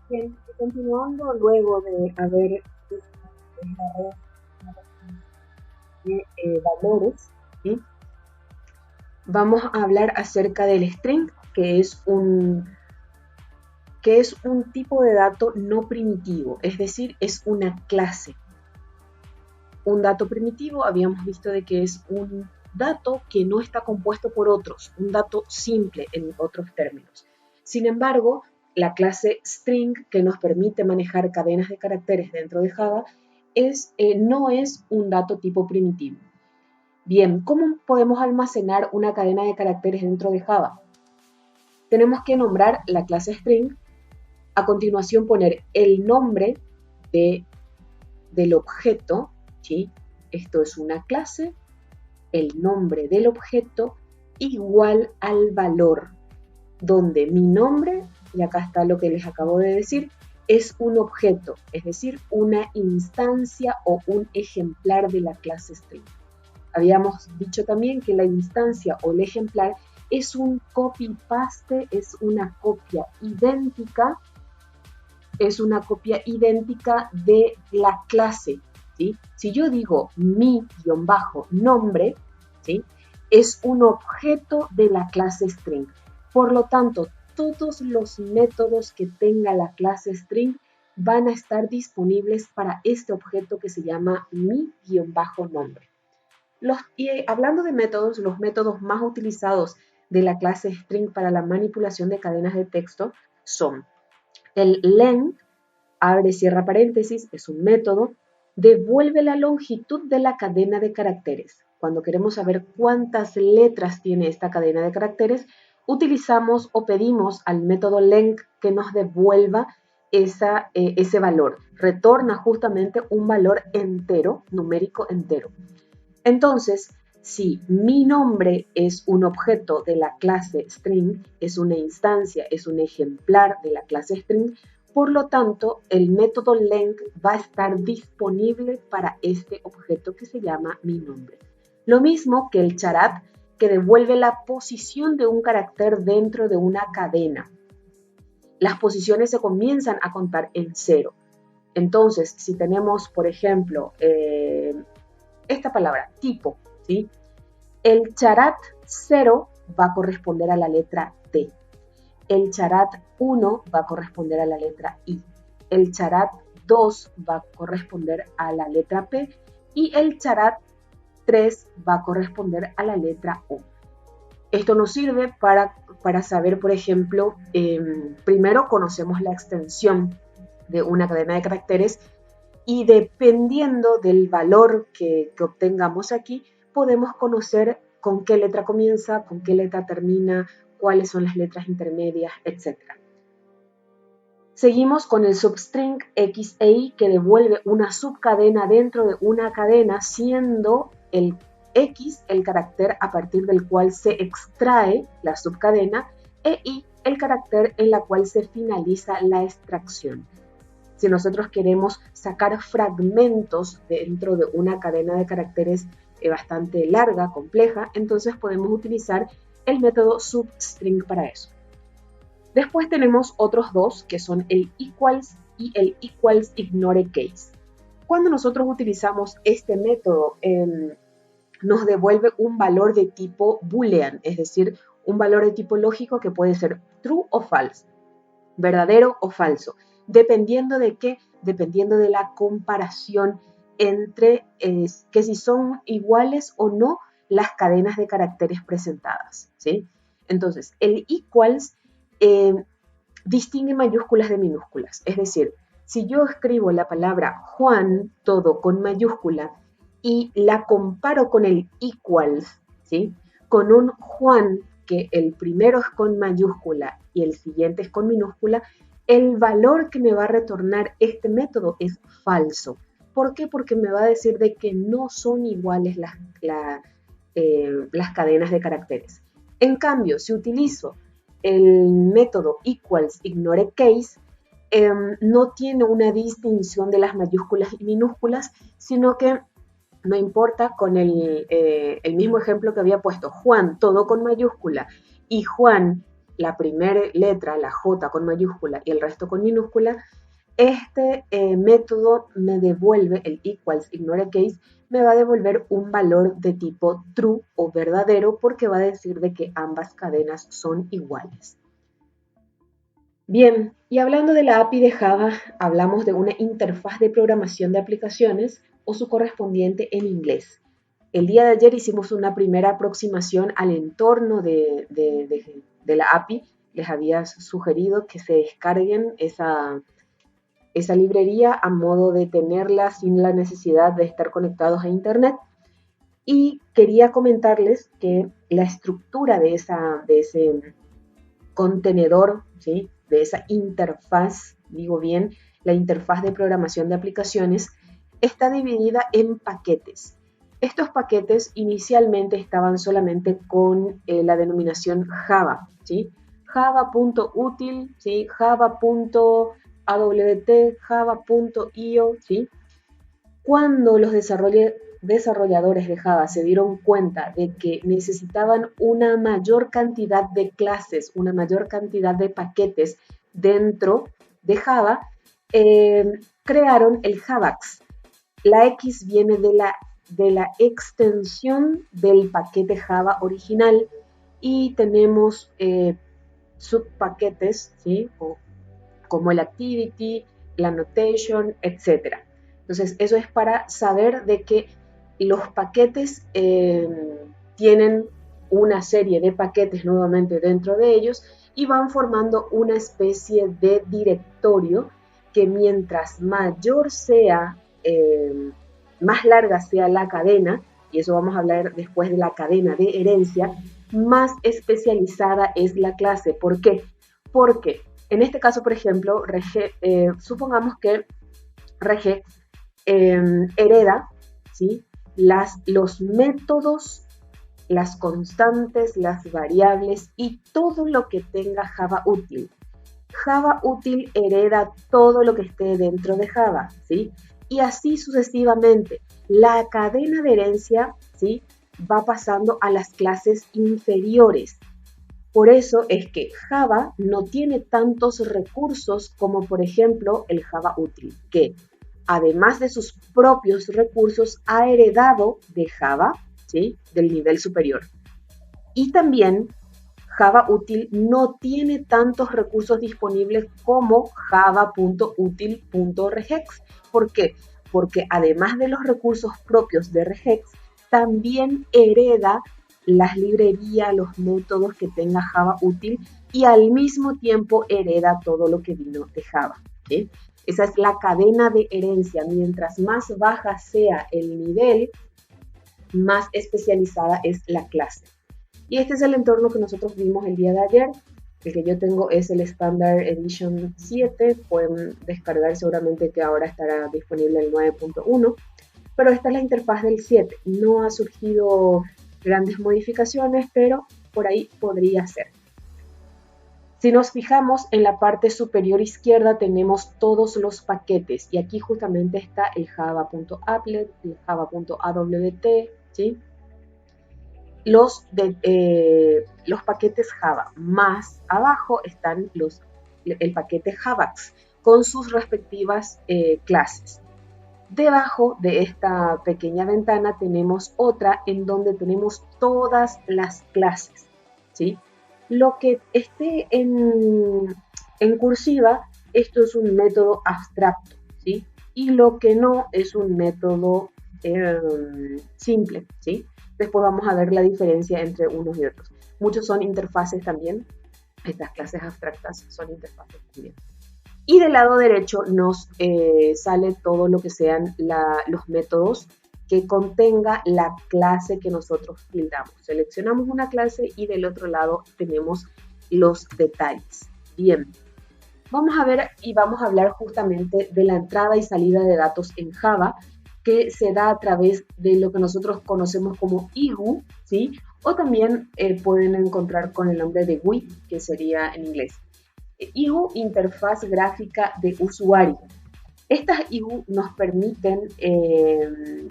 Bien, continuando luego de haber visto la red de valores, ¿sí? Vamos a hablar acerca del string, que es un tipo de dato no primitivo, es decir, es una clase. Un dato primitivo habíamos visto de que es un dato que no está compuesto por otros, un dato simple en otros términos. Sin embargo, la clase string que nos permite manejar cadenas de caracteres dentro de Java no es un dato tipo primitivo. Bien, ¿cómo podemos almacenar una cadena de caracteres dentro de Java? Tenemos que nombrar la clase string, a continuación poner el nombre de, del objeto, ¿sí? Esto es una clase, el nombre del objeto igual al valor, donde mi nombre, y acá está lo que les acabo de decir, es un objeto, es decir, una instancia o un ejemplar de la clase string. Habíamos dicho también que la instancia o el ejemplar es un copy-paste, es una copia idéntica de la clase, ¿sí? Si yo digo mi-nombre, ¿sí? Es un objeto de la clase string. Por lo tanto, todos los métodos que tenga la clase string van a estar disponibles para este objeto que se llama mi-nombre. Hablando de métodos, los métodos más utilizados de la clase string para la manipulación de cadenas de texto son el len, abre y cierra paréntesis, es un método, devuelve la longitud de la cadena de caracteres. Cuando queremos saber cuántas letras tiene esta cadena de caracteres, utilizamos o pedimos al método len que nos devuelva ese valor. Retorna justamente un valor entero, numérico entero. Entonces, si mi nombre es un objeto de la clase string, es una instancia, es un ejemplar de la clase string, por lo tanto, el método len va a estar disponible para este objeto que se llama mi nombre. Lo mismo que el charat, que devuelve la posición de un carácter dentro de una cadena. Las posiciones se comienzan a contar en cero. Entonces, si tenemos, por ejemplo, esta palabra, tipo, ¿sí? El charat 0 va a corresponder a la letra T. El charat 1 va a corresponder a la letra I. El charat 2 va a corresponder a la letra P. Y el charat 3 va a corresponder a la letra O. Esto nos sirve para saber, por ejemplo, primero conocemos la extensión de una cadena de caracteres y dependiendo del valor que obtengamos aquí, podemos conocer con qué letra comienza, con qué letra termina, cuáles son las letras intermedias, etc. Seguimos con el substring X e Y que devuelve una subcadena dentro de una cadena, siendo el X el carácter a partir del cual se extrae la subcadena e Y el carácter en la cual se finaliza la extracción. Si nosotros queremos sacar fragmentos dentro de una cadena de caracteres bastante larga, compleja, entonces podemos utilizar el método substring para eso. Después tenemos otros dos que son el equals y el equals ignore case. Cuando nosotros utilizamos este método, nos devuelve un valor de tipo boolean, es decir, un valor de tipo lógico que puede ser true o false, verdadero o falso. ¿Dependiendo de qué? Dependiendo de la comparación entre que si son iguales o no las cadenas de caracteres presentadas, ¿sí? Entonces, el equals distingue mayúsculas de minúsculas. Es decir, si yo escribo la palabra Juan, todo con mayúscula, y la comparo con el equals, ¿sí? Con un Juan que el primero es con mayúscula y el siguiente es con minúscula, el valor que me va a retornar este método es falso. ¿Por qué? Porque me va a decir de que no son iguales las cadenas de caracteres. En cambio, si utilizo el método equals ignore case, no tiene una distinción de las mayúsculas y minúsculas, sino que no importa con el mismo ejemplo que había puesto, Juan todo con mayúscula y Juan la primera letra, la J con mayúscula y el resto con minúscula, este método me devuelve, el equals ignore case, me va a devolver un valor de tipo true o verdadero porque va a decir de que ambas cadenas son iguales. Bien, y hablando de la API de Java, hablamos de una interfaz de programación de aplicaciones o su correspondiente en inglés. El día de ayer hicimos una primera aproximación al entorno de la API. Les había sugerido que se descarguen esa librería a modo de tenerla sin la necesidad de estar conectados a Internet. Y quería comentarles que la estructura de ese contenedor, ¿sí?, de esa interfaz, digo bien, la interfaz de programación de aplicaciones, está dividida en paquetes. Estos paquetes inicialmente estaban solamente con la denominación Java, ¿sí? Java.util, ¿sí? Java.awt, Java.io, ¿sí? Cuando los desarrolladores de Java se dieron cuenta de que necesitaban una mayor cantidad de clases, una mayor cantidad de paquetes dentro de Java, crearon el Javax. La X viene de la extensión del paquete Java original y tenemos subpaquetes, ¿sí?, como el activity, la annotation, etc. Entonces, eso es para saber de que los paquetes tienen una serie de paquetes nuevamente dentro de ellos y van formando una especie de directorio que mientras mayor sea, más larga sea la cadena, y eso vamos a hablar después de la cadena de herencia, más especializada es la clase. ¿Por qué? Porque en este caso, por ejemplo, supongamos que Reg hereda, ¿sí?, los métodos, las constantes, las variables y todo lo que tenga Java útil. Java útil hereda todo lo que esté dentro de Java, ¿sí? Y así sucesivamente. La cadena de herencia, ¿sí?, va pasando a las clases inferiores. Por eso es que Java no tiene tantos recursos como, por ejemplo, el Java útil, que además de sus propios recursos, ha heredado de Java, ¿sí?, del nivel superior. Y también Java útil no tiene tantos recursos disponibles como java.util.regex. ¿Por qué? Porque además de los recursos propios de regex, también hereda las librerías, los métodos que tenga Java útil y al mismo tiempo hereda todo lo que vino de Java, ¿sí? Esa es la cadena de herencia. Mientras más baja sea el nivel, más especializada es la clase. Y este es el entorno que nosotros vimos el día de ayer. El que yo tengo es el Standard Edition 7. Pueden descargar, seguramente que ahora estará disponible el 9.1. Pero esta es la interfaz del 7. No ha surgido grandes modificaciones, pero por ahí podría ser. Si nos fijamos en la parte superior izquierda tenemos todos los paquetes y aquí justamente está el java.applet, el java.awt, ¿sí? Los paquetes Java. Más abajo están el paquete Javax con sus respectivas clases. Debajo de esta pequeña ventana tenemos otra en donde tenemos todas las clases, ¿sí? Lo que esté en cursiva, esto es un método abstracto, ¿sí? Y lo que no es un método simple, ¿sí? Después vamos a ver la diferencia entre unos y otros. Muchos son interfaces también. Estas clases abstractas son interfaces también. Y del lado derecho nos sale todo lo que sean los métodos que contenga la clase que nosotros tildamos. Seleccionamos una clase y del otro lado tenemos los detalles. Bien, vamos a ver y vamos a hablar justamente de la entrada y salida de datos en Java, que se da a través de lo que nosotros conocemos como IGU, ¿sí? O también pueden encontrar con el nombre de GUI, que sería en inglés. IGU, interfaz gráfica de usuario. Estas IGU nos permiten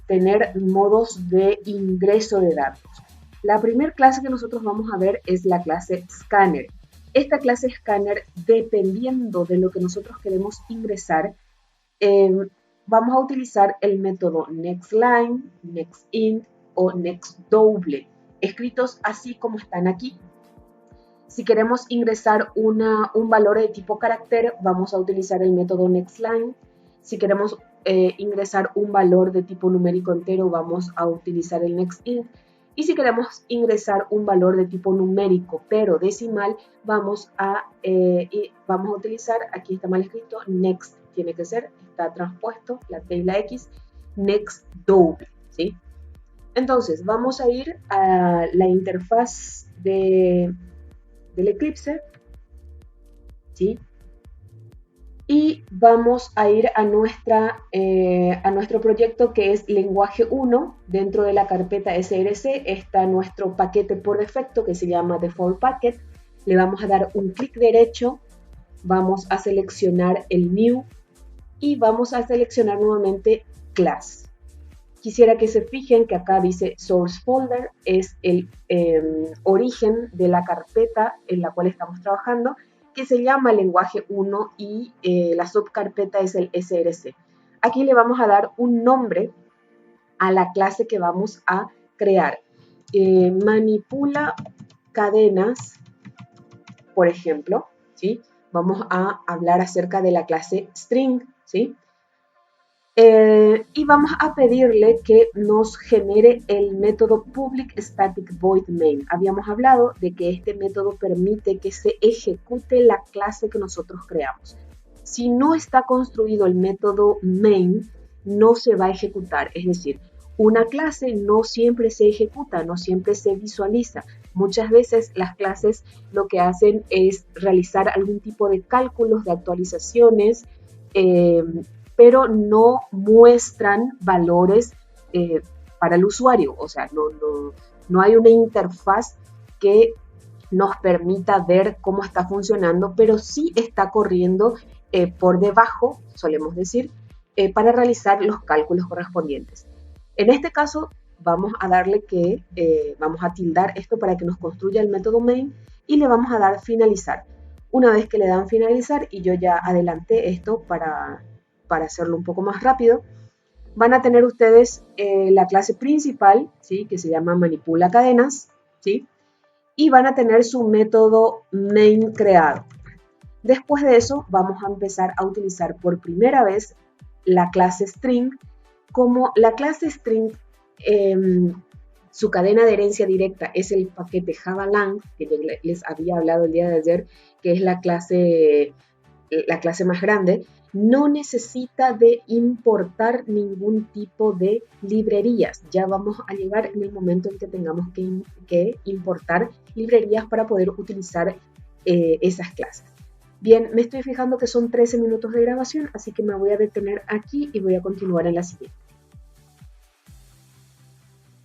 tener modos de ingreso de datos. La primera clase que nosotros vamos a ver es la clase Scanner. esta clase Scanner, dependiendo de lo que nosotros queremos ingresar, vamos a utilizar el método nextLine, nextInt o nextDouble, escritos así como están aquí. Si queremos ingresar un valor de tipo carácter, vamos a utilizar el método nextLine. Si queremos ingresar un valor de tipo numérico entero, vamos a utilizar el nextInt. Y si queremos ingresar un valor de tipo numérico pero decimal, vamos a utilizar, aquí está mal escrito, next, tiene que ser, está transpuesto, la T y la X, nextDouble, ¿sí? Entonces, vamos a ir a la interfaz del Eclipse, ¿sí? Y vamos a ir a nuestro proyecto, que es lenguaje 1. Dentro de la carpeta SRC está nuestro paquete por defecto que se llama Default Packet. Le vamos a dar un clic derecho, vamos a seleccionar el New y vamos a seleccionar nuevamente Class. Quisiera que se fijen que acá dice Source Folder, es el origen de la carpeta en la cual estamos trabajando, que se llama lenguaje 1 y la subcarpeta es el SRC. Aquí le vamos a dar un nombre a la clase que vamos a crear. Manipula cadenas, por ejemplo, ¿sí? Vamos a hablar acerca de la clase string, ¿sí? Y vamos a pedirle que nos genere el método public static void main. Habíamos hablado de que este método permite que se ejecute la clase que nosotros creamos. Si no está construido el método main, no se va a ejecutar. Es decir, una clase no siempre se ejecuta, no siempre se visualiza. Muchas veces las clases lo que hacen es realizar algún tipo de cálculos, de actualizaciones, pero no muestran valores para el usuario. O sea, no hay una interfaz que nos permita ver cómo está funcionando, pero sí está corriendo por debajo, solemos decir, para realizar los cálculos correspondientes. En este caso, vamos a darle vamos a tildar esto para que nos construya el método main y le vamos a dar finalizar. Una vez que le dan finalizar, y yo ya adelanté esto para hacerlo un poco más rápido, van a tener ustedes la clase principal, ¿sí? Que se llama manipula cadenas, ¿sí? Y van a tener su método main creado. Después de eso vamos a empezar a utilizar por primera vez la clase string. Como la clase string, su cadena de herencia directa es el paquete javalang, que yo les había hablado el día de ayer, que es la clase más grande, no necesita de importar ningún tipo de librerías. Ya vamos a llegar en el momento en que tengamos que importar librerías para poder utilizar esas clases. Bien, me estoy fijando que son 13 minutos de grabación, así que me voy a detener aquí y voy a continuar en la siguiente.